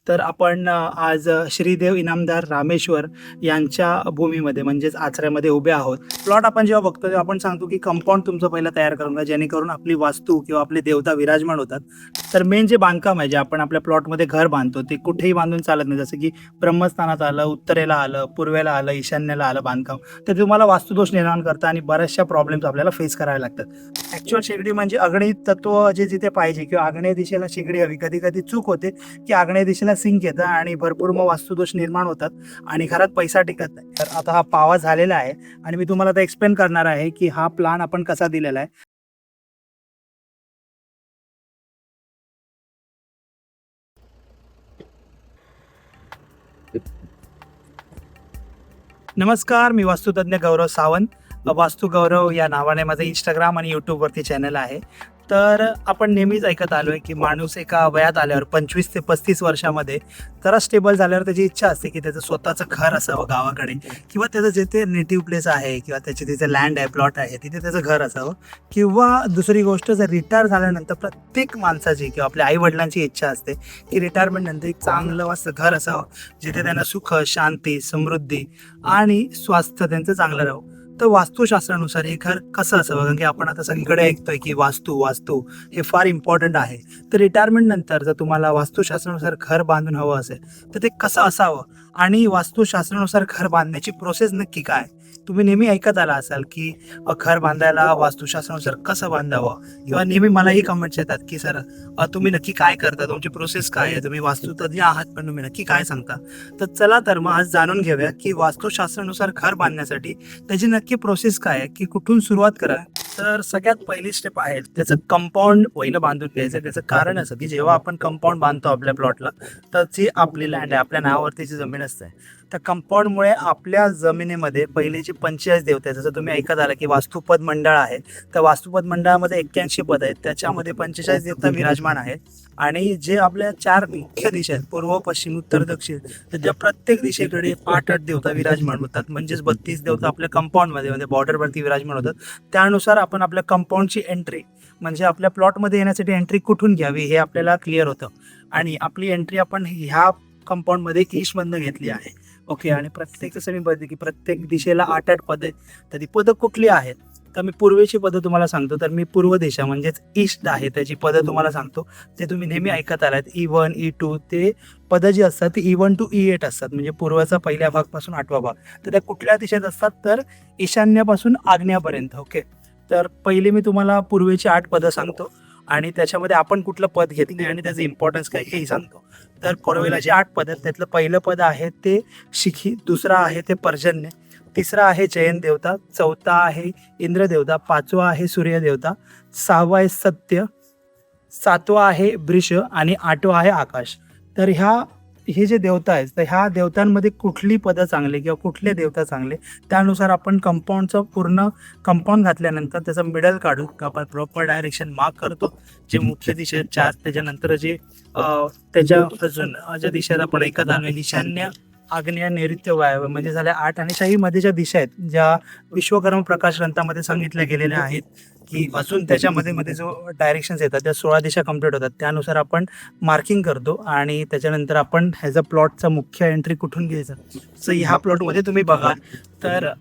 तर आपण आज श्रीदेव इनामदार रामेश्वर यांच्या भूमीमध्ये म्हणजेच आचऱ्यामध्ये उभे आहोत. प्लॉट आपण जेव्हा बघतो तेव्हा आपण सांगतो की कंपाऊंड तुमचं पहिलं तयार करून घ्या, जेणेकरून आपली वास्तू किंवा आपले देवता विराजमान होतात. तर मेन जे बांधकाम आहे, जे आपण आपल्या प्लॉटमध्ये घर बांधतो, ते कुठेही बांधून चालत नाही. जसं की ब्रह्मस्थानात आलं, उत्तरेला आलं, पूर्वेला आलं, ईशान्येला आलं बांधकाम, तर तुम्हाला वास्तुदोष निर्माण करतं आणि बऱ्याचशा प्रॉब्लेम्स आपल्याला फेस करावे लागतात. ॲक्च्युअल शेगडी म्हणजे आग्नेय तत्व जे जिथे पाहिजे किंवा आग्नेय दिशेला शेगडी हवी. कधी कधी चूक होते की आग्नेय दिशेला सिंक येतं आणि भरपूर मग वास्तुदोष निर्माण होतात आणि घरात पैसा टिकत नाही. तर आता हा पावा झालेला आहे आणि मी तुम्हाला आता एक्सप्लेन करणार आहे की हा प्लान आपण कसा दिलेला आहे. नमस्कार, मी वास्तुतज्ञ गौरव सावंत. वास्तू गौरव या नावाने माझं इंस्टाग्राम आणि यूट्यूबवरती चॅनल आहे. तर आपण नेहमीच ऐकत आलो आहे की माणूस एका वयात आल्यावर 25 ते 35 वर्षामध्ये जरा स्टेबल झाल्यावर त्याची इच्छा असते की त्याचं स्वतःचं घर असावं गावाकडे, किंवा त्याचं जिथे नेटिव्ह प्लेस आहे किंवा त्याची तिथे लँड आहे, प्लॉट आहे, तिथे त्याचं घर असावं. किंवा दुसरी गोष्ट, जर रिटायर झाल्यानंतर प्रत्येक माणसाची किंवा आपल्या आईवडिलांची इच्छा असते की रिटायरमेंटनंतर एक चांगलं असं घर असावं, जिथे त्यांना सुख, शांती, समृद्धी आणि स्वास्थ्य त्यांचं चांगलं राहावं. तर वास्तुशास्त्रानुसार हे घर कसं असावं, कारण की आपण आता सगळीकडे ऐकतोय की वास्तू वास्तू हे फार इम्पॉर्टंट आहे. तर रिटायरमेंट नंतर जर तुम्हाला वास्तुशास्त्रानुसार घर बांधून हवं असेल तर ते कसं असावं आणि वास्तुशास्त्रानुसार घर बांधण्याची प्रोसेस नक्की काय. तुम्ही नेहमी ऐकत आला असाल की घर बांधायला वास्तुशास्त्रानुसार कसं बांधावं, किंवा नेहमी मलाही कमेंट्स येतात की सर तुम्ही नक्की काय करता, तुमची प्रोसेस काय आहे, तुम्ही वास्तुतज्ञ आहात पण तुम्ही नक्की काय सांगता. तर चला तर मग आज जाणून घेऊया की वास्तुशास्त्रानुसार घर बांधण्यासाठी त्याची नक्की प्रोसेस काय आहे, की कुठून सुरुवात करा. तर सगळ्यात पहिली स्टेप आहे त्याचं कंपाऊंड पहिलं बांधून घ्यायचं. त्याचं कारण असं की जेव्हा आपण कंपाऊंड बांधतो आपल्या प्लॉटला, तर जी आपली लँड आहे, आपल्या नावावरती जी जमीन असते, त्या कंपाऊंडमुळे आपल्या जमिनीमध्ये पहिले जे 45 देवते आहेत, जसं तुम्ही ऐकत आला की वास्तुपद मंडळ आहे, तर वास्तुपद मंडळामध्ये 81 पद आहेत, त्याच्यामध्ये 45 देवता विराजमान आहेत. आणि जे आपल्या 4 मुख्य दिशा आहेत, पूर्व, पश्चिम, उत्तर, दक्षिण, तर त्या प्रत्येक दिशेकडे 8-8 देवता विराजमान होतात. म्हणजेच 32 देवता आपल्या कंपाऊंडमध्ये म्हणजे बॉर्डरवरती विराजमान होतात. त्यानुसार आपण आपल्या कंपाऊंडची एंट्री, म्हणजे आपल्या प्लॉटमध्ये येण्यासाठी एंट्री कुठून घ्यावी हे आपल्याला क्लिअर होतं. आणि आपली एंट्री आपण ह्या कंपाऊंडमध्ये ईस्टमधनं घेतली आहे. ओके. आणि प्रत्येक, जसं मी बघते की प्रत्येक दिशेला 8-8 पदं आहेत. तर ती पदं कुठली आहेत, तर मी पूर्वेची पदं तुम्हाला सांगतो. तर मी पूर्व दिशा म्हणजेच ईस्ट आहे त्याची पदं तुम्हाला सांगतो. ते तुम्ही नेहमी ऐकत आलात. E1, E2 ते पदं जी असतात ती E1 to E8 असतात. म्हणजे पूर्वाचा पहिल्या भागपासून 8वा भाग. तर त्या कुठल्या दिशेत असतात, तर ईशान्यापासून आग्नेयापर्यंत. ओके. तर पहिले मी तुम्हाला पूर्वेची 8 पदं सांगतो आणि त्याच्यामध्ये आपण कुठलं पद घेतले आणि त्याचं इम्पॉर्टन्स काय हेही सांगतो. तर पूर्वेला जे 8 पद आहेत त्यातलं पहिलं पद आहे ते शिखी, दुसरा आहे ते पर्जन्य, तिसरा आहे जयंत देवता, चौथा आहे इंद्र देवता, पाचवा आहे सूर्य देवता, सहावा आहे सत्य, सातवा आहे वृष आणि आठवा आहे आकाश. तर हे जे देवता आहेत, तर ह्या देवतांमध्ये कुठली पदं चांगले किंवा कुठले देवता चांगले, त्यानुसार आपण कंपाऊंडचं पूर्ण कंपाऊंड घातल्यानंतर त्याचं मिडल काढून आपण प्रॉपर डायरेक्शन मार्क करतो. जे मुख्य दिशा 4, त्याच्यानंतर जे त्याच्या अजून ज्या दिशेत आपण ऐकत आलो, ईशान्य, आग्नेय, नैऋत्य, वायव्य, म्हणजे झाल्या 8. आणि शाहीमध्ये ज्या दिशा आहेत, ज्या विश्वकर्मा प्रकाश ग्रंथामध्ये सांगितल्या गेलेल्या आहेत की अजून त्याच्यामध्ये जो डायरेक्शन्स येतात त्या 16 दिशा कंप्लीट होतात. त्यानुसार आपण मार्किंग करतो आणि त्याच्यानंतर आपण ह्याचा प्लॉटचा मुख्य एंट्री कुठून घ्यायचा. सो ह्या प्लॉटमध्ये तुम्ही बघा तर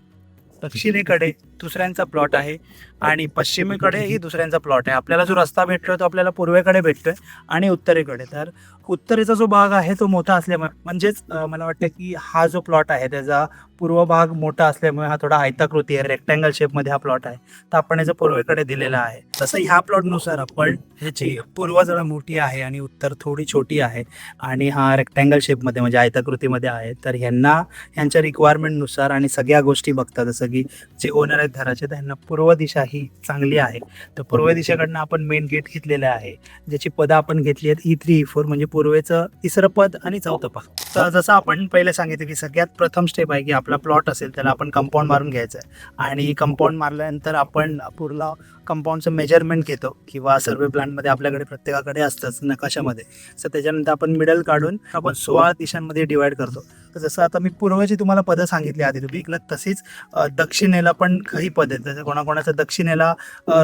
दक्षिणेकडे दुसऱ्यांचा प्लॉट आहे आणि पश्चिमेकडेही दुसऱ्यांचा प्लॉट आहे. आपल्याला जो रस्ता भेटतोय तो आपल्याला पूर्वेकडे भेटतोय आणि उत्तरेकडे. तर उत्तरेचा जो भाग आहे तो मोठा असल्यामुळे, म्हणजेच मला वाटतं की हा जो प्लॉट आहे त्याचा पूर्व भाग मोठा असल्यामुळे हा थोडा आयताकृती आहे, रेक्टँगल शेपमध्ये हा प्लॉट आहे, तर आपण याचा पूर्वेकडे दिलेला आहे. तसं ह्या प्लॉटनुसार आपण ह्याची पूर्व जरा मोठी आहे आणि उत्तर थोडी छोटी आहे आणि हा रेक्टँगल शेपमध्ये म्हणजे आयताकृतीमध्ये आहे. तर ह्यांच्या रिक्वायरमेंटनुसार आणि सगळ्या गोष्टी बघतात, जसं की जे ओनर आहेत घराचे, त्यांना पूर्व दिशा ही चांगली आहे. तर पूर्व दिशेकडनं आपण मेन गेट घेतलेलं आहे, ज्याची पदं आपण घेतली आहेत E3, E4, म्हणजे पूर्वेचं तिसरं पद आणि चौथं पद. तर जसं आपण पहिले सांगितलं की सगळ्यात प्रथम स्टेप आहे की आपला प्लॉट असेल त्याला आपण कंपाऊंड मारून घ्यायचं आहे आणि कंपाऊंड मारल्यानंतर आपण पूर्ण कंपाऊंडचं मेजरमेंट घेतो किंवा सर्वे प्लॅनमध्ये आपल्याकडे प्रत्येकाकडे असतंच नकाशामध्ये. तर त्याच्यानंतर आपण मिडल काढून आपण 16 दिशांमध्ये डिवाइड करतो. तर जसं आता मी पूर्वची तुम्हाला पदं सांगितली आधी तुम्ही ऐकलं, तशीच दक्षिणेला पण काही पद आहेत. जसं कोणाकोणाचा दक्षिणेला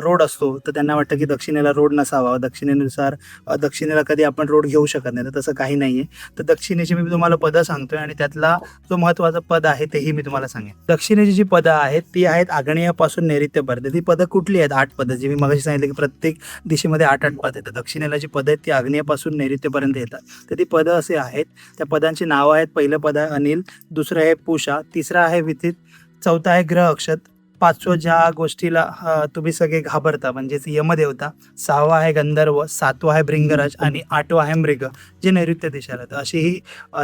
रोड असतो तर त्यांना वाटतं की दक्षिणेला रोड नसावा, दक्षिणेनुसार दक्षिणेला कधी आपण रोड घेऊ शकत नाही, तर तसं काही नाही आहे. तर दक्षिणेची मी तुम्हाला पदं सांगतोय आणि त्यातला जो महत्त्वाचं पद आहे तेही मी तुम्हाला सांगेन. दक्षिणेची जी पदं आहेत ती आहेत आग्नेयापासून नैऋत्यपर्यंत. ती पदं कुठली आहेत? 8 पदं, जी मी मगाशी सांगितलं की प्रत्येक दिशेमध्ये 8-8 पद येतात. दक्षिणेला जी पदं आहेत ती आग्नेयापासून नैऋत्यपर्यंत येतात. तर ती पदं असे आहेत, त्या पदांची नावं आहेत. पहिलं पद आहे अनिल, दुसरं आहे पूषा, तिसरं आहे विथित, चौथा आहे ग्रह अक्षत, पाचवं ज्या गोष्टीला तुम्ही सगळे घाबरता म्हणजेच यमदेवता, 6वा आहे गंधर्व, 7वा आहे भृंगराज आणि 8वा आहे मृग, जे नैऋत्य दिशेला. तर अशी ही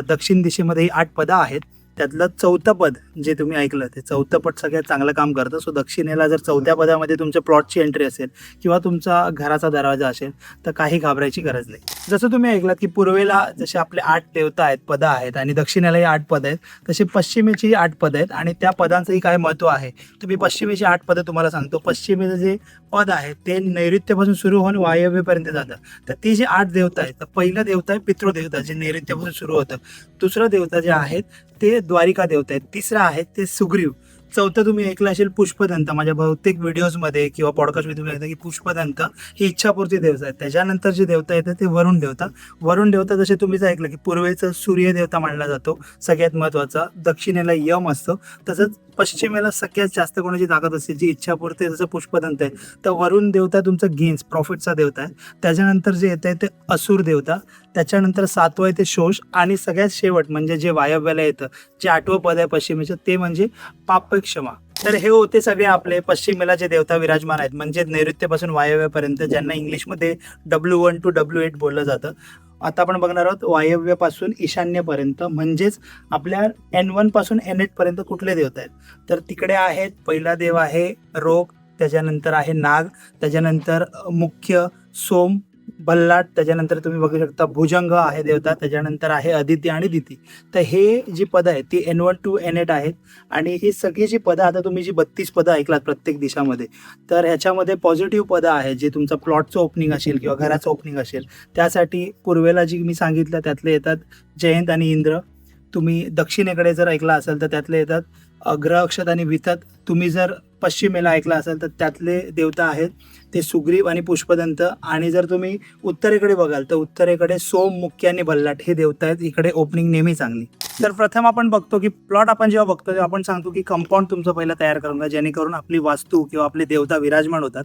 दक्षिण दिशेमध्ये ही 8 पदं आहेत. त्यातलं 4थं पद जे तुम्ही ऐकलं ते 4थं पद सगळ्यात चांगलं काम करतं. सो दक्षिणेला जर 4थ्या पदामध्ये तुमच्या प्लॉटची एंट्री असेल किंवा तुमचा घराचा दरवाजा असेल तर काही घाबरायची गरज नाही. जसं तुम्ही ऐकलात की पूर्वेला जसे आपले 8 देवता आहेत, पदं आहेत आणि दक्षिणेलाही 8 पदं आहेत, तसे पश्चिमेची 8 पदं आहेत आणि त्या पदांचंही काय महत्त्व आहे. तुम्ही पश्चिमेची 8 पदं तुम्हाला सांगतो. पश्चिमेचं जे पद आहे ते नैऋत्यपासून सुरू होऊन वायव्येपर्यंत जातं. तर ती जी 8 देवता आहेत, तर पहिलं देवता आहे पितृदेवता, जे नैऋत्यपासून सुरू होतं. दुसरं देवता जे आहेत ते द्वारिका देवता आहेत. तिसरं आहे ते सुग्रीव. चौथं तुम्ही ऐकलं असेल पुष्पदंत. माझ्या बहुतेक व्हिडिओजमध्ये किंवा पॉडकास्टमध्ये तुम्ही ऐकता की पुष्पदंत ही इच्छापूर्ती देवता आहे. त्याच्यानंतर जे देवता येतं ते वरुण देवता. वरुण देवता जसे तुम्हीच ऐकलं की पूर्वेचं सूर्य देवता मानला जातो सगळ्यात महत्त्वाचा, दक्षिणेला यम असतो, तसंच पश्चिमेला सगळ्यात जास्त कोणाची ताकद असते जी इच्छापूर्ती, जसं पुष्पदंत आहे. तर वरुण देवता तुमचा गेन्स प्रॉफिटचा देवता आहे. त्याच्यानंतर जे येतं आहे ते असुर देवता, त्याच्यानंतर 7वं आहे ते शोष आणि सगळ्यात शेवट म्हणजे जे वायव्याला येतं, जे 8वं पद आहे पश्चिमेचं, ते म्हणजे पापक्षमा. तर हे होते सगळे आपले पश्चिमेला जे देवता विराजमान आहेत, म्हणजे नैऋत्यपासून वायव्यापर्यंत, ज्यांना इंग्लिशमध्ये W1 to W8 बोललं जातं. आता आपण बघणार आहोत वायव्यापासून ईशान्येपर्यंत, म्हणजेच आपल्या N1 पासून N8 पर्यंत कुठले देवता आहेत. तर तिकडे आहेत, पहिला देव आहे रोग, त्याच्यानंतर आहे नाग, त्याच्यानंतर मुख्य सोम, बल्लाट, त्याच्यानंतर तुम्ही बघू शकता भुजंग आहे देवता, त्याच्यानंतर आहे आदित्य आणि दिती. तर हे जी पदं आहेत ती N1 to N8 आहेत आणि ही सगळी जी पदं, आता तुम्ही जी 32 पदं ऐकलात प्रत्येक दिशामध्ये, तर ह्याच्यामध्ये पॉझिटिव्ह पदं आहेत जे तुमचं प्लॉटचं ओपनिंग असेल किंवा घराचं ओपनिंग असेल त्यासाठी. पूर्वेला जी मी सांगितलं त्यातले येतात जयंत आणि इंद्र. तुम्ही दक्षिणेकडे जर ऐकला असेल तर त्यातले येतात ग्रह अक्षत आणि विथत. तुम्ही जर पश्चिमेला ऐकला असेल तर त्यातले देवता आहेत ते सुग्रीव आणि पुष्पदंत. आणि जर तुम्ही उत्तरेकडे बघाल तर उत्तरेकडे सोम, मुख्य आणि बल्लाट हे देवता आहेत. इकडे ओपनिंग नेहमी चांगली. तर प्रथम आपण बघतो की प्लॉट आपण जेव्हा बघतो तेव्हा आपण सांगतो की कंपाऊंड तुमचं पहिलं तयार करून घ्या, जेणेकरून आपली वास्तू किंवा आपले देवता विराजमान होतात.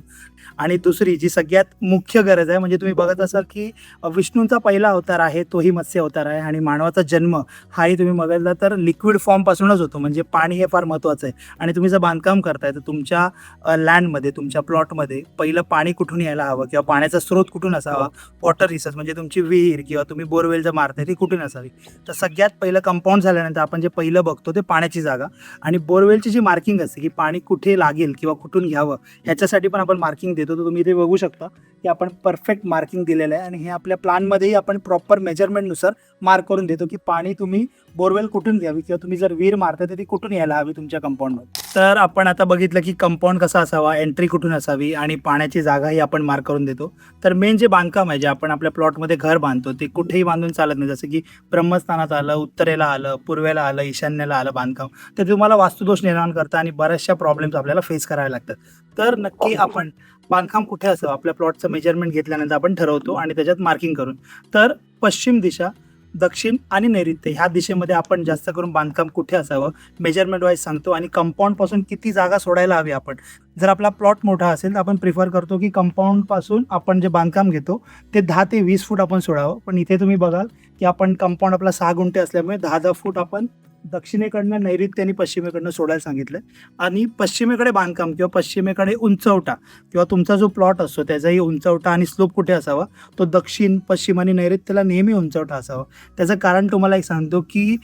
आणि दुसरी जी सगळ्यात मुख्य गरज आहे, म्हणजे तुम्ही बघत असाल की विष्णूंचा पहिला अवतार आहे तोही मत्स्य अवतार आहे आणि मानवाचा जन्म हाही तुम्ही बघितला तर लिक्विड फॉर्मपासूनच होतो, म्हणजे पाणी हे फार महत्त्वाचं आहे. आणि तुम्ही जर बांधकाम करताय तर तुमच्या लँडमध्ये, तुमच्या प्लॉटमध्ये पहिलं पाणी कुठून यायला हवं किंवा पाण्याचा स्रोत कुठून असावा, वॉटर रिसोर्स म्हणजे तुमची विहीर किंवा तुम्ही बोरवेल जर मारताय ती कुठून असावी. तर सगळ्यात पहिलं कंपाऊंड झाल्यानंतर आपण जे पहिलं बघतो ते पाण्याची जागा आणि बोरवेलची जी मार्किंग असते की पाणी कुठे लागेल किंवा कुठून घ्यावं ह्याच्यासाठी पण आपण मार्किंग देतो. तर तुम्ही इथे बघू शकता की आपण परफेक्ट मार्किंग दिलेलं आहे आणि हे आपल्या प्लॅनमध्येही आपण प्रॉपर मेजरमेंटनुसार मार्क करून देतो की पाणी तुम्ही बोरवेल कुठून घ्यावी किंवा तुम्ही जर विहीर मारताय तर ती कुठून यायला हवी तुमच्या कंपाऊंडमध्ये. तर आपण आता बघितलं की कंपाऊंड कसा असावा, एंट्री कुठून असावी आणि पाण्याची जागाही आपण मार्क करून देतो. तर मेन जे बांधकाम आहे, जे आपण आपल्या प्लॉटमध्ये घर बांधतो ते कुठेही बांधून चालत नाही. जसं की ब्रह्मस्थानात आलं, उत्तरेला आलं, पूर्वेला आलं, ईशान्येला आलं बांधकाम, तर तुम्हाला वास्तुदोष निर्माण करतं आणि बऱ्याचशा प्रॉब्लेम्स आपल्याला फेस करावे लागतात. तर नक्की आपण बांधकाम कुठे असावं आपल्या प्लॉटचं मेजरमेंट घेतल्यानंतर आपण ठरवतो आणि त्याच्यात मार्किंग करून. तर पश्चिम दिशा, दक्षिण आणि नैऋत्य ह्या दिशेमध्ये आपण जास्त करून बांधकाम कुठे असावं मेजरमेंट वाईज सांगतो आणि कंपाऊंडपासून किती जागा सोडायला हवी आपण. जर आपला प्लॉट मोठा असेल तर आपण प्रिफर करतो की कंपाऊंडपासून आपण जे बांधकाम घेतो ते 10 ते 20 फूट आपण सोडावं. पण इथे तुम्ही बघाल की आपण कंपाऊंड आपला 6 गुंठे असल्यामुळे 10-10 फूट आपण दक्षिणेकडनं, नैऋत्य आणि पश्चिमेकडनं सोडायला सांगितलं. आणि पश्चिमेकडे बांधकाम किंवा पश्चिमेकडे उंचवटा किंवा तुमचा जो प्लॉट असतो त्याचाही उंचवटा आणि स्लोप कुठे असावा, तो दक्षिण, पश्चिम आणि नैऋत्यला नेहमी उंचवटा असावा. त्याचं कारण तुम्हाला एक सांगतो की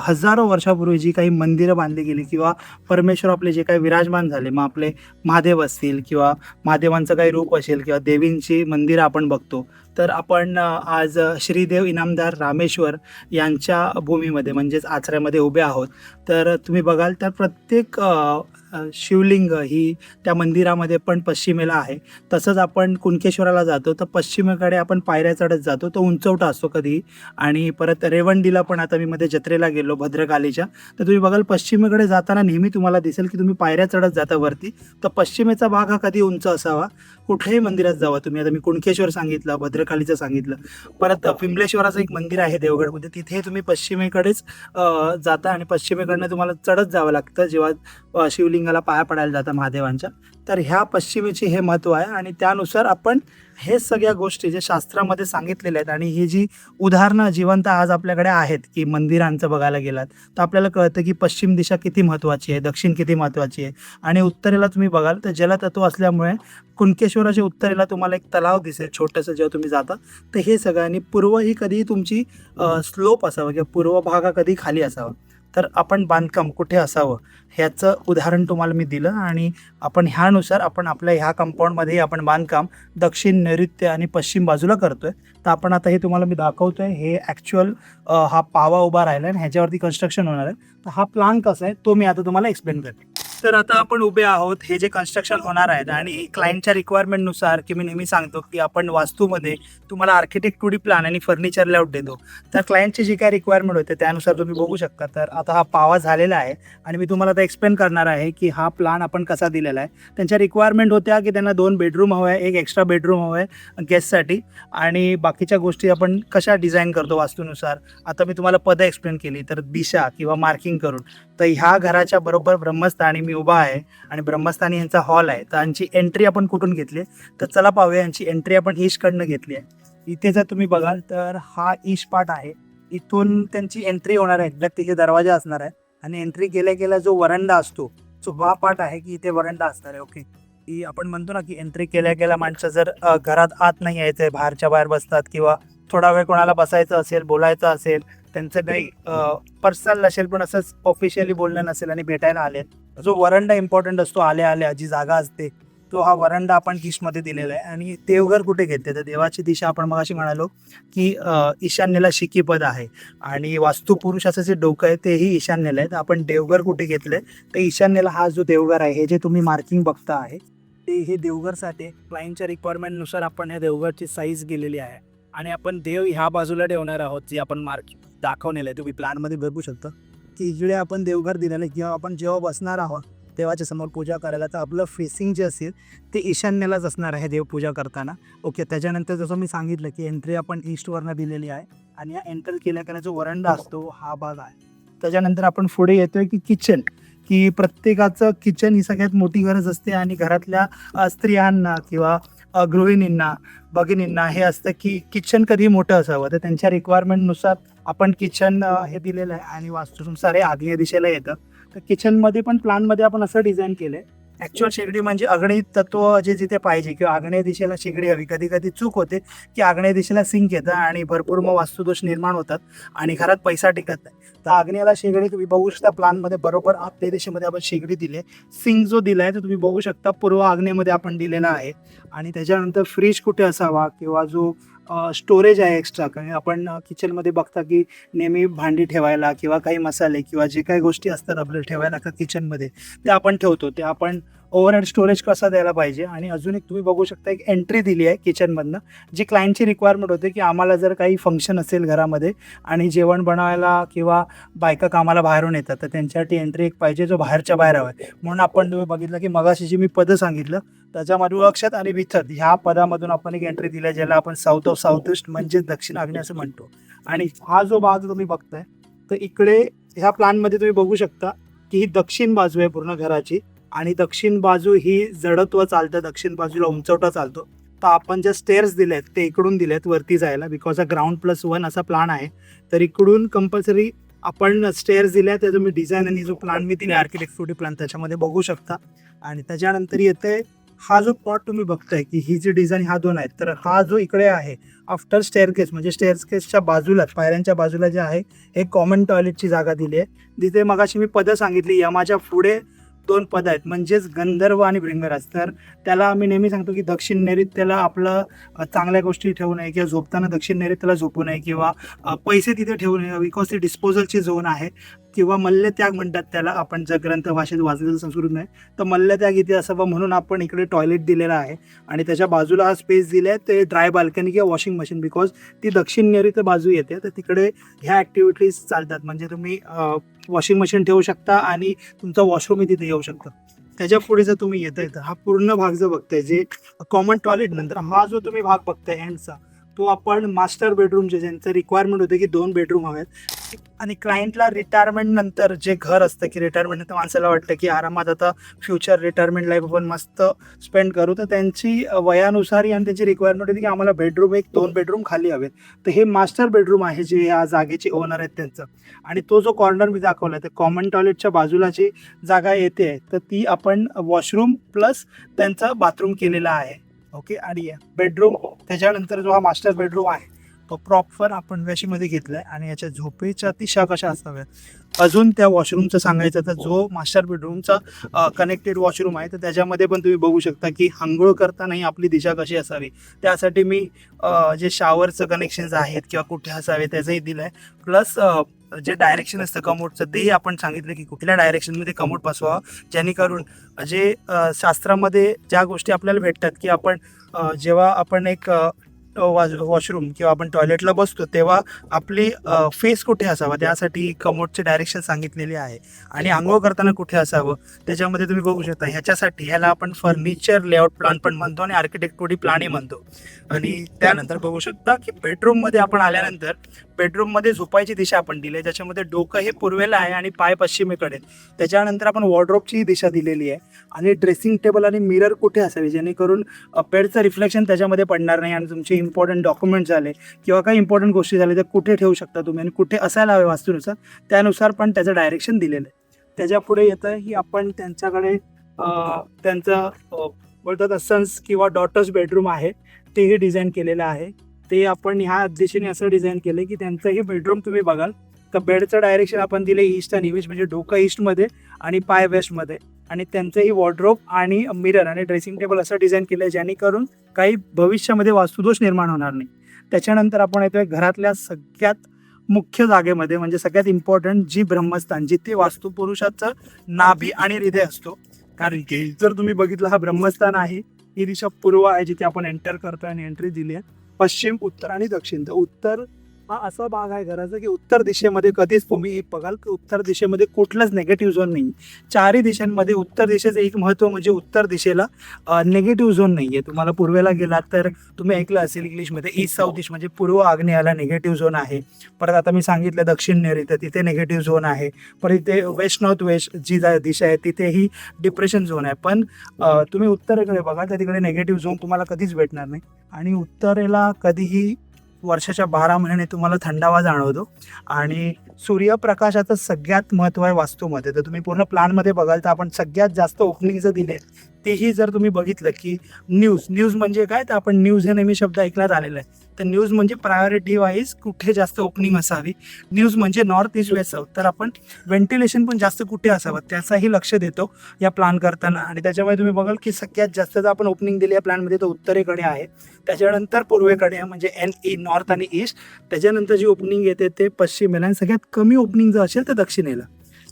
हजारो वर्षापूर्वी जी काही मंदिरं बांधली गेली किंवा परमेश्वर आपले जे काही विराजमान झाले, मग आपले महादेव असतील किंवा महादेवांचं काही रूप असेल किंवा देवींची मंदिरं आपण बघतो, तर आपण आज श्रीदेव इनामदार रामेश्वर यांच्या भूमीमध्ये म्हणजेच आचऱ्यामध्ये उभे आहोत. तर तुम्ही बघाल तर प्रत्येक शिवलिंग ही त्या मंदिरामध्ये पण पश्चिमेला आहे. तसंच आपण कुणकेश्वराला जातो तर पश्चिमेकडे आपण पायऱ्या चढत जातो, तो उंचवटा असतो कधीही. आणि परत रेवंडीला पण आता मी मध्ये जत्रेला गेलो भद्रकालीच्या, तर तुम्ही बघाल पश्चिमेकडे जाताना नेहमी तुम्हाला दिसेल की तुम्ही पायऱ्या चढत जाता वरती. तर पश्चिमेचा भाग हा कधी उंच असावा. कुठेही मंदिरात जावा तुम्ही, आता मी कुणकेश्वर सांगितलं, भद्रकालीचं सांगितलं, परत पिंपलेश्वराचं एक मंदिर आहे देवगडमध्ये, तिथे तुम्ही पश्चिमेकडेच जाता आणि पश्चिमेकडनं तुम्हाला चढत जावं लागतं जेव्हा शिवलिंगाला पाया पडायला जाता महादेवांच्या. तर ह्या पश्चिमेचे हे महत्त्व आहे आणि त्यानुसार आपण हे सगळ्या गोष्टी जे शास्त्रामध्ये सांगितलेल्या आहेत आणि ही जी उदाहरणं जिवंत आज आपल्याकडे आहेत की मंदिरांचं बघायला गेलात तर आपल्याला कळतं की पश्चिम दिशा किती महत्त्वाची आहे, दक्षिण किती महत्त्वाची आहे. आणि उत्तरेला तुम्ही बघाल तर जलतत्व असल्यामुळे कुणकेश्वराच्या उत्तरेला तुम्हाला एक तलाव दिसेल छोटंसं जेव्हा तुम्ही जाता. तर हे सगळ्यांनी पूर्व ही कधी तुमची स्लोप असावं किंवा पूर्व भाग हा कधी खाली असावा. तर आपण बांधकाम कुठे असावं ह्याचं उदाहरण तुम्हाला मी दिलं आणि आपण ह्यानुसार आपण आपल्या ह्या कंपाऊंडमध्ये आपण बांधकाम दक्षिण, नैऋत्य आणि पश्चिम बाजूला करतोय. तर आपण आता हे तुम्हाला मी दाखवतोय, हे ॲक्च्युअल हा पावा उभा राहिला आणि ह्याच्यावरती कन्स्ट्रक्शन होणार आहे. तर हा प्लान कसा आहे तो मी आता तुम्हाला एक्सप्लेन करते. तर आता आपण उभे आहोत, हे जे कन्स्ट्रक्शन होणार आहेत आणि क्लायंटच्या रिक्वायरमेंटनुसार की मी नेहमी सांगतो की आपण वास्तूमध्ये तुम्हाला आर्किटेक्ट 2D प्लॅन आणि फर्निचर लेआउट देतो. तर क्लायंटची जी काय रिक्वायरमेंट होते त्यानुसार तुम्ही बघू शकता. तर आता हा पावा झालेला आहे आणि मी तुम्हाला आता एक्सप्लेन करणार आहे की हा प्लॅन आपण कसा दिलेला आहे. त्यांच्या रिक्वायरमेंट होत्या की त्यांना 2 बेडरूम हवं आहे, एक एक्स्ट्रा बेडरूम हवं आहे गेस्टसाठी आणि बाकीच्या गोष्टी आपण कशा डिझाईन करतो वास्तूनुसार. आता मी तुम्हाला पदं एक्सप्लेन केली, तर दिशा किंवा मार्किंग करून. तर ह्या घराच्या बरोबर ब्रह्मस्थानी मी उभा आहे आणि ब्रह्मस्थानी यांचा हॉल आहे. तर यांची एंट्री आपण कुठून घेतली, तर चला पाहूया. यांची एंट्री आपण ईस्टकडनं घेतली आहे. इथे जर तुम्ही बघाल तर हा ईस्ट पार्ट आहे, इथून त्यांची एंट्री होणार आहे, तिथे दरवाजा असणार आहे आणि एंट्री केल्या केल्या जो वरंडा असतो तो हा पार्ट आहे की इथे वरंडा असणार आहे. ओके, की आपण म्हणतो ना की एंट्री केल्या केल्या माणसं जर घरात आत नाही यायचं आहे, बाहेरच्या बाहेर बसतात किंवा थोडा वेळ कोणाला बसायचं असेल, बोलायचं असेल, त्यांचं काही पर्सनल नसेल पण असंच ऑफिशियली बोलणं नसेल आणि भेटायला आले, जो वरंडा इम्पॉर्टंट असतो आल्या आल्या जी जागा असते, तो हा वरंडा आपण ईस्टमध्ये दिलेला आहे. आणि देवघर कुठे घेते, तर देवाची दिशा आपण मगाशी म्हणालो की ईशान्येला शिकीपद आहे आणि वास्तुपुरुषाचं जे डोकं आहे तेही ईशान्येला आहे. तर आपण देवघर कुठे घेतलंय, तर ईशान्येला हा जो देवघर आहे, हे जे तुम्ही मार्किंग बघता आहे ते हे देवघरसाठी क्लायंटच्या रिक्वायरमेंटनुसार आपण या देवघरची साईज गेलेली आहे आणि आपण देव ह्या बाजूला ठेवणार आहोत, जी आपण मार्किंग दाखवलेलं आहे. तुम्ही प्लॅनमध्ये बघू शकता की इकडे आपण देवघर दिलेलं आहे किंवा आपण जेव्हा बसणार आहोत देवाच्या समोर पूजा करायला तर आपलं फेसिंग जे असेल ते ईशान्येलाच असणार आहे देवपूजा करताना. ओके, त्याच्यानंतर जसं मी सांगितलं की एंट्री आपण ईस्टवरनं दिलेली आहे आणि या एंटर केल्या जो वरंडा असतो हा भाग आहे. त्याच्यानंतर आपण पुढे येतोय की किचन, की प्रत्येकाचं किचन ही सगळ्यात मोठी गरज असते आणि घरातल्या स्त्रियांना किंवा गृहिणींना, भगिनींना हे असतं की किचन कधी मोठं असावं. तर त्यांच्या रिक्वायरमेंटनुसार आपण किचन हे दिलेलं आहे आणि वास्तूनुसार हे आग्नेय दिशेला येतं. तर किचनमध्ये पण प्लॅनमध्ये आपण असं डिझाईन केलं आहे. ॲक्च्युअल शेगडी म्हणजे आग्नेय तत्व जे जिथे पाहिजे किंवा आग्नेय दिशेला शेगडी हवी. कधी कधी चूक होते की आग्नेय दिशेला सिंक येतं आणि भरपूर मग वास्तुदोष निर्माण होतात आणि घरात पैसा टिकत नाही. तर आग्नेयाला शेगडी तुम्ही बघू शकता प्लॅनमध्ये बरोबर आग्नेय दिशेमध्ये आपण शेगडी दिली आहे. सिंक जो दिला आहे तो तुम्ही बघू शकता पूर्व आग्नेयमध्ये आपण दिलेला आहे. आणि त्याच्यानंतर फ्रीज कुठे असावा किंवा जो स्टोरेज आहे एक्स्ट्रा, कारण आपण किचनमध्ये बघता की नेहमी भांडी ठेवायला किंवा काही मसाले किंवा जे काही गोष्टी असतात आपल्याला ठेवायला लागतात किचनमध्ये ते आपण ठेवतो. ते आपण ओव्हरहेड स्टोरेज कसा द्यायला पाहिजे. आणि अजून एक तुम्ही बघू शकता एक एंट्री दिली आहे किचनमधनं, जी क्लायंटची रिक्वायरमेंट होते की आम्हाला जर काही फंक्शन असेल घरामध्ये आणि जेवण बनवायला किंवा बायका कामाला बाहेरून येतात तर त्यांच्यासाठी एंट्री एक पाहिजे जो बाहेरच्या बाहेर हवा आहे. म्हणून आपण तुम्ही बघितलं की मगाशी जी मी पदं सांगितलं त्याच्यामध्ये अक्षत आणि विथत ह्या पदामधून आपण एक एंट्री दिली आहे, ज्याला आपण साऊथ ऑफ साऊथ ईस्ट म्हणजे दक्षिण आग्नेय असं म्हणतो. आणि हा जो भाग तुम्ही बघताय तर इकडे ह्या प्लॅनमध्ये तुम्ही बघू शकता की ही दक्षिण बाजू आहे पूर्ण घराची आणि दक्षिण बाजू ही जडत्व चालतं, दक्षिण बाजूला उंचवटा चालतो. तर आपण ज्या स्टेअर्स दिले आहेत ते इकडून दिले आहेत वरती जायला, बिकॉज हा ground+1 असा प्लॅन आहे. तर इकडून कंपल्सरी आपण स्टेअर्स दिल्या, त्या तुम्ही डिझाईन आणि जो प्लॅन मी दिले आर्किटेक्ट 2D प्लॅन त्याच्यामध्ये बघू शकता. आणि त्याच्यानंतर येते हा जो प्लॉट तुम्ही बघताय की ही जी डिझाईन ह्या दोन आहेत, तर हा जो इकडे आहे आफ्टर स्टेअरकेस म्हणजे स्टेअरकेसच्या बाजूला पायऱ्यांच्या बाजूला जे आहे एक कॉमन टॉयलेटची जागा दिली आहे. तिथे मगाशी मी पदं सांगितली, यमाच्या पुढे 2 पद आहेत, म्हणजेच गंधर्व आणि भृंगराज. तर त्याला आम्ही नेहमी सांगतो की दक्षिण नैऋत्येला आपलं चांगल्या गोष्टी ठेवू नये किंवा झोपताना दक्षिण नैऋत्येला झोपू नये किंवा पैसे तिथे ठेवू नये, बिकॉज ती डिस्पोजलची झोन आहे. किंवा मल्लत्याग म्हणतात त्याला, आपण जर ग्रंथ भाषेत वाचलेलं संस्कृत नाही तर मल्लत्याग इथे असावं म्हणून आपण इकडे टॉयलेट दिलेला आहे. आणि त्याच्या बाजूला हा स्पेस दिला आहे ते ड्राय बाल्कनी किंवा वॉशिंग मशीन, बिकॉज ती दक्षिण नैऋत्य बाजू येते. तर तिकडे ह्या ॲक्टिव्हिटीज चालतात. म्हणजे तुम्ही वॉशिंग मशीन ठेवू शकता आणि तुमचा वॉशरूमही तिथे येऊ शकतं. त्याच्या पुढे जर तुम्ही येताय तर हा पूर्ण भाग जो बघताय, जे कॉमन टॉयलेट नंतर हा जो तुम्ही भाग बघताय एंडचा, तो आपण मास्टर बेडरूमचे, ज्यांचं रिक्वायरमेंट होते की 2 बेडरूम हवेत. आणि क्लायंटला रिटायरमेंट नंतर जे घर असतं की रिटायरमेंट नंतर माणसाला वाटतं की आरामात आता फ्युचर रिटायरमेंट लाईफ आपण मस्त स्पेंड करू, तर त्यांची वयानुसार आणि त्यांची रिक्वायरमेंट होती की आम्हाला बेडरूम 2 बेडरूम खाली हवेत. तर हे मास्टर बेडरूम आहे जे या जागेचे ओनर आहेत त्यांचं. आणि तो जो कॉर्नर मी दाखवला तर कॉमन टॉयलेटच्या बाजूला जी जागा येते आहे तर ती आपण वॉशरूम प्लस त्यांचा बाथरूम केलेला आहे. ओके. आणि बेडरूम त्याच्यानंतर जो हा मास्टर बेडरूम आहे तो प्रॉपर आपण वेशीमध्ये घेतलाय. आणि याच्या झोपेच्या दिशा कशा असाव्यात, अजून त्या वॉशरूमचं सांगायचं तर जो मास्टर बेडरूमचा कनेक्टेड वॉशरूम आहे तर त्याच्यामध्ये पण तुम्ही बघू शकता की आंघोळ करतानाही आपली दिशा कशी असावी. त्यासाठी मी जे शॉवरचं कनेक्शन्स आहेत किंवा कुठे असावे त्याचंही दिलं आहे. प्लस जे डायरेक्शन असतं कमोडचं तेही आपण सांगितलं की कुठल्या डायरेक्शनमध्ये कमोड बसवावं, जेणेकरून जे शास्त्रामध्ये ज्या गोष्टी आपल्याला भेटतात की आपण जेव्हा आपण एक वॉशरूम किंवा आपण टॉयलेटला बसतो तेव्हा आपली फेस कुठे असावा त्यासाठी कमोडचे डायरेक्शन सांगितलेले आहे. आणि आंघोळ करताना कुठे असावं त्याच्यामध्ये तुम्ही बघू शकता. ह्याच्यासाठी ह्याला आपण फर्निचर लेआउट प्लॅन पण म्हणतो आणि आर्किटेक्टोडी प्लॅनही म्हणतो. आणि त्यानंतर बघू शकता की बेडरूममध्ये आपण आल्यानंतर बेडरूममध्ये झोपायची दिशा आपण दिली आहे, ज्याच्यामध्ये डोकं हे पूर्वेला आहे आणि पाय पश्चिमेकडे. त्याच्यानंतर आपण वॉर्डरोबची दिशा दिलेली आहे. आणि ड्रेसिंग टेबल आणि मिरर कुठे असावे जेणेकरून बेडचं रिफ्लेक्शन त्याच्यामध्ये पडणार नाही. आणि तुमचे इम्पॉर्टंट डॉक्युमेंट झाले किंवा काही इम्पॉर्टंट गोष्टी झाल्या त्या कुठे ठेवू शकता तुम्ही आणि कुठे असायला हवे वास्तूनुसार, त्यानुसार पण त्याचं डायरेक्शन दिलेलं आहे. त्याच्या पुढे येतं ही आपण त्यांच्याकडे त्यांचं बोलतात सन्स किंवा डॉटर्स बेडरूम आहे तेही डिझाईन केलेलं आहे. ते आपण ह्या दिशेने असं डिझाईन केलं की त्यांचंही बेडरूम तुम्ही बघाल तर बेडचं डायरेक्शन आपण दिले ईस्ट आणि वेस्ट, म्हणजे डोकं ईस्टमध्ये आणि पाय वेस्टमध्ये. आणि त्यांचंही वॉर्डरोब आणि मिरर आणि ड्रेसिंग टेबल असं डिझाईन केलं आहे जेणेकरून काही भविष्यामध्ये वास्तुदोष निर्माण होणार नाही. त्याच्यानंतर आपण येतोय घरातल्या सगळ्यात मुख्य जागेमध्ये, म्हणजे सगळ्यात इम्पॉर्टंट जी ब्रह्मस्थान, जिथे वास्तुपुरुषाचं नाभी आणि हृदय असतो. कारण की जर तुम्ही बघितलं हा ब्रह्मस्थान आहे, ही दिशा पूर्व आहे जिथे आपण एंटर करतोय आणि एंट्री दिली आहे. पश्चिम, उत्तर आणि दक्षिण. तर उत्तर हा असा भाग आहे घराचा की उत्तर दिशेमध्ये कधीच तुम्ही बघाल की उत्तर दिशेमध्ये कुठलाच निगेटिव्ह झोन नाही. चारही दिशांमध्ये उत्तर दिशेचं एक महत्त्व म्हणजे उत्तर दिशेला निगेटिव्ह झोन नाही आहे. तुम्हाला पूर्वेला गेलात तर तुम्ही ऐकलं असेल इंग्लिशमध्ये ईस्ट साऊथ ईस्ट, म्हणजे पूर्व आग्नेयाला निगेटिव्ह झोन आहे. परत आता मी सांगितलं दक्षिण नैऋत्य तिथे निगेटिव्ह झोन आहे. परत इथे वेस्ट नॉर्थ वेस्ट जी दिशा आहे तिथेही डिप्रेशन झोन आहे. पण तुम्ही उत्तरेकडे बघा तर तिकडे निगेटिव्ह झोन तुम्हाला कधीच भेटणार नाही. आणि उत्तरेला कधीही वर्षाच्या 12 महिने तुम्हाला थंडावा जाणवतो. आणि सूर्यप्रकाशाचं सगळ्यात महत्त्व आहे वास्तूमध्ये. तर तुम्ही पूर्ण प्लॅनमध्ये बघाल तर आपण सगळ्यात जास्त ओपनिंग जर दिले तेही जर तुम्ही बघितलं की न्यूज म्हणजे काय, तर आपण न्यूज हे नेहमी शब्द ऐकण्यात आलेला आहे. तर न्यूज म्हणजे प्रायोरिटी वाईज कुठे जास्त ओपनिंग असावी. न्यूज म्हणजे नॉर्थ ईस्ट वेस्ट साऊथ. तर आपण व्हेंटिलेशन पण जास्त कुठे असावं त्याचाही लक्ष देतो या प्लॅन करताना. आणि त्याच्यामुळे तुम्ही बघाल की सगळ्यात जास्त जर आपण ओपनिंग दिली या प्लॅनमध्ये तर उत्तरेकडे आहे, त्याच्यानंतर पूर्वेकडे आहे म्हणजे नॉर्थ आणि ईस्ट. त्याच्यानंतर जी ओपनिंग येते ते पश्चिमेला. आणि सगळ्यात कमी ओपनिंग जर असेल तर दक्षिणेला.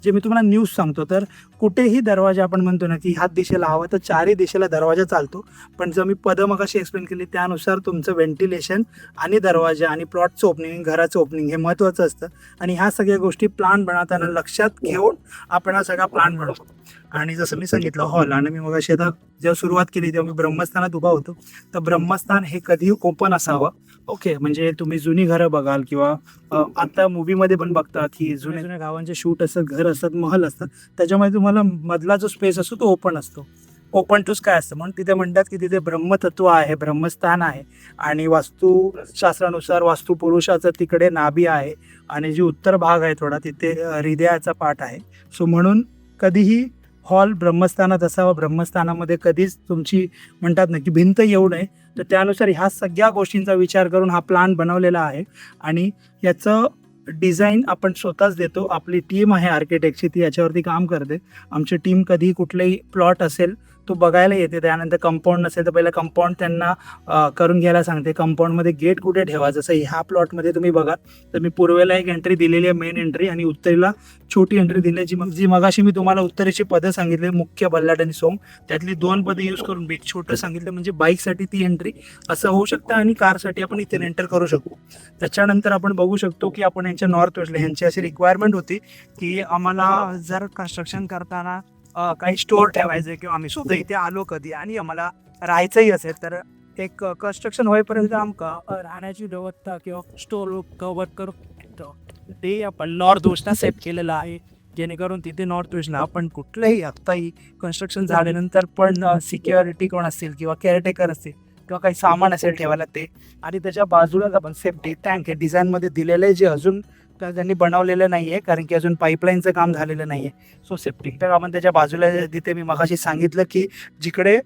जे मी तुम्हाला न्यूज सांगतो तर कुठेही दरवाजा आपण म्हणतो ना की ह्याच दिशेला हवा तर चारही दिशेला दरवाजा चालतो. पण जर मी पदं मग अशी एक्सप्लेन केली त्यानुसार तुमचं व्हेंटिलेशन आणि दरवाजा आणि प्लॉटचं ओपनिंग, घराचं ओपनिंग हे महत्त्वाचं असतं. आणि ह्या सगळ्या गोष्टी प्लॅन बनवताना लक्षात घेऊन आपण हा सगळा प्लॅन बनवतो. आणि जसं मी सांगितलं हॉल, आणि मी मग आता जेव्हा सुरुवात केली तेव्हा मी ब्रह्मस्थानात उभा होतो. तर ब्रह्मस्थान हे कधीही ओपन असावं. ओके. म्हणजे तुम्ही जुनी घरं बघाल किंवा आता मूवीमध्ये पण बघता की जुन्या गावांचे शूट असतात, घर असतात, महल असतात, त्याच्यामध्ये तुम्हाला मधला जो स्पेस असतो तो ओपन असतो. ओपन टू स्काय असतं. म्हणून तिथे म्हणतात की तिथे ब्रह्मतत्व आहे, ब्रह्मस्थान आहे. आणि वास्तुशास्त्रानुसार वास्तुपुरुषाचं तिकडे नाभी आहे. आणि जी उत्तर भाग आहे थोडा तिथे हृदयाचा पाठ आहे. सो म्हणून कधीही हॉल ब्रह्मस्थानात असावा. ब्रह्मस्थानामध्ये कधीच तुमची म्हणतात ना की भिंत येऊ नये. तर त्यानुसार ह्या सगळ्या गोष्टींचा विचार करून हा प्लॅन बनवलेला आहे. आणि याचं डिझाईन आपण स्वतःच देतो. आपली टीम आहे आर्किटेक्टची, ती याच्यावरती काम करते. आमची टीम कधी कुठलाही प्लॉट असेल तो बघायला येते. त्यानंतर कंपाऊंड नसेल तर पहिलं कंपाऊंड त्यांना करून घ्यायला सांगते. कंपाऊंडमध्ये गेट कुठे ठेवा, जसं ह्या प्लॉटमध्ये तुम्ही बघा तर मी पूर्वेला एक एंट्री दिलेली आहे, मेन एंट्री, आणि उत्तरेला छोटी एंट्री दिली जी मगाशी मी तुम्हाला उत्तरेची पदं सांगितली, मुख्य, बल्लाट आणि सोम, त्यातली 2 पदं यूज करून एक छोटं सांगितलं म्हणजे बाईकसाठी ती एंट्री असं होऊ शकतं आणि कारसाठी आपण इथे एंटर करू शकतो. त्याच्यानंतर आपण बघू शकतो की आपण यांच्या नॉर्थ वेस्टला ह्यांची अशी रिक्वायरमेंट होती की आम्हाला जर कन्स्ट्रक्शन करताना काही स्टोअर ठेवायचे किंवा आम्ही सुद्धा इथे आलो कधी आणि आम्हाला राहायचंही असेल तर एक कन्स्ट्रक्शन होईपर्यंत आमका राहण्याची व्यवस्था किंवा स्टोअर कव्हर करू ते आपण नॉर्थ वेस्टला सेट केलेलं आहे, जेणेकरून तिथे नॉर्थ वेस्टला आपण कुठलंही आत्ताही कन्स्ट्रक्शन झाल्यानंतर पण सिक्युरिटी कोण असतील किंवा केअरटेकर असतील किंवा काही सामान असेल ठेवायला ते, आणि त्याच्या बाजूलाच आपण सेफ्टी टँक हे डिझाईनमध्ये दिलेलं आहे जे अजून त्यांनी बनवलेलं नाही आहे, कारण की अजून पाईपलाईनचं काम झालेलं नाही आहे. सो सेफ्टी टँक आपण त्याच्या बाजूला तिथे मी मगाशी सांगितलं की जिकडे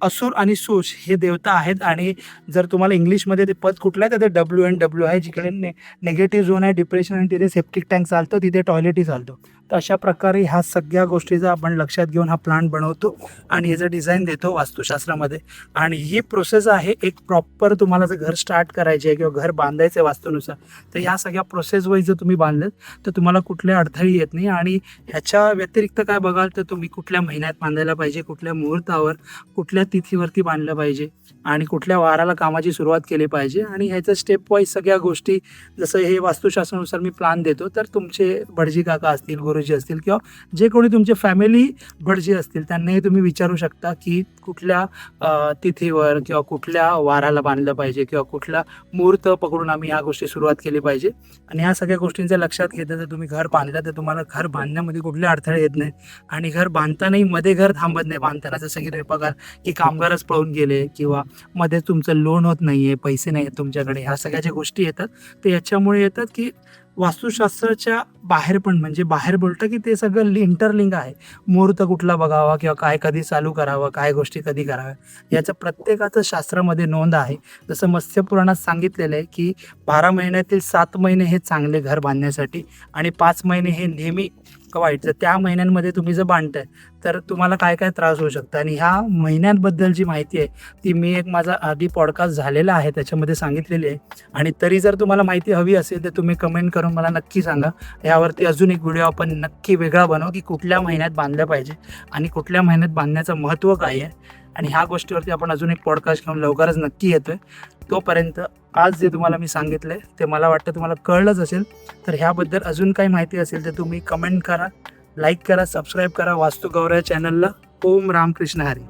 असुर आणि सूश हे देवता आहेत, आणि जर तुम्हाला इंग्लिशमध्ये ते पद कुठलं आहे तर ते WNW आहे, जिकडे नेगेटिव्ह झोन आहे, डिप्रेशन, आणि तिथे सेप्टिक टँक चालतो, तिथे टॉयलेटही चालतो. तर अशा प्रकारे ह्या सगळ्या गोष्टीचा आपण लक्षात घेऊन हा प्लान बनवतो आणि याचं डिझाईन देतो वास्तुशास्त्रामध्ये. आणि ही प्रोसेस आहे एक प्रॉपर, तुम्हाला जर घर स्टार्ट करायचे आहे किंवा घर बांधायचं आहे वास्तूनुसार, तर ह्या सगळ्या प्रोसेस वाईज जर तुम्ही बांधलं तर तुम्हाला कुठले अडथळे येत नाही. आणि ह्याच्या व्यतिरिक्त काय बघाल तर तुम्ही कुठल्या महिन्यात बांधायला पाहिजे, कुठल्या मुहूर्तावर, कुठल्या तिथीवरती बांधलं पाहिजे, आणि कुठल्या वाराला कामाची सुरुवात केली पाहिजे, आणि ह्याचं स्टेप वाईज सगळ्या गोष्टी, जसं हे वास्तुशास्त्रानुसार मी प्लान देतो. तर तुमचे भटजी काका असतील, गुरुजी असतील, किंवा जे कोणी तुमचे फॅमिली भटजी असतील त्यांनाही तुम्ही विचारू शकता की कुठल्या तिथीवर किंवा कुठल्या वाराला बांधलं पाहिजे किंवा कुठला मुहूर्त पकडून आम्ही ह्या गोष्टी सुरुवात केली पाहिजे. आणि ह्या सगळ्या गोष्टींच्या लक्षात घेता जर तुम्ही घर बांधलं तर तुम्हाला घर बांधण्यामध्ये कुठले अडथळे येत नाही, आणि घर बांधतानाही मध्ये घर थांबत नाही. बांधताना जसं की तुम्ही बघाल की कामगारच पळून गेले किंवा मध्ये तुमचं लोन होत नाहीये, पैसे नाही आहेत तुमच्याकडे, ह्या सगळ्या ज्या गोष्टी येतात ते याच्यामुळे येतात की वास्तुशास्त्राच्या बाहेर पण, म्हणजे बाहेर बोलतं की ते सगळं इंटरलिंक आहे. मुहूर्त कुठला बघावा किंवा काय कधी चालू करावं, काय गोष्टी कधी कराव्या, याचं प्रत्येकाचं शास्त्रामध्ये नोंद आहे. जसं मत्स्य पुराणात सांगितलेलं आहे की 12 महिन्यातील 7 महिने हे चांगले घर बांधण्यासाठी आणि 5 महिने हे नेहमी वाईट. तर त्या महिन्यांमध्ये तुम्ही जर बांधताय तर तुम्हाला काय काय त्रास होऊ शकतं, आणि ह्या महिन्यांबद्दल जी माहिती आहे ती मी एक माझा आधी पॉडकास्ट झालेला आहे त्याच्यामध्ये सांगितलेली आहे. आणि तरी जर तुम्हाला माहिती हवी असेल तर तुम्ही कमेंट करून मला नक्की सांगा. यावरती अजून एक व्हिडिओ आपण नक्की वेगळा बनवू की कुठल्या महिन्यात बांधलं पाहिजे आणि कुठल्या महिन्यात बांधण्याचं महत्त्व काय आहे, आणि ह्या गोष्टीवरती आपण अजून एक पॉडकास्ट घेऊन लवकरच नक्की येतोय. तोपर्यंत आज जे तुम्हाला मी सांगितलं आहे ते मला वाटतं तुम्हाला कळलंच असेल. तर ह्याबद्दल अजून काही माहिती असेल तर तुम्ही कमेंट करा, लाईक करा, सबस्क्राईब करा वास्तू गौरव चॅनलला. ओम रामकृष्ण हरी.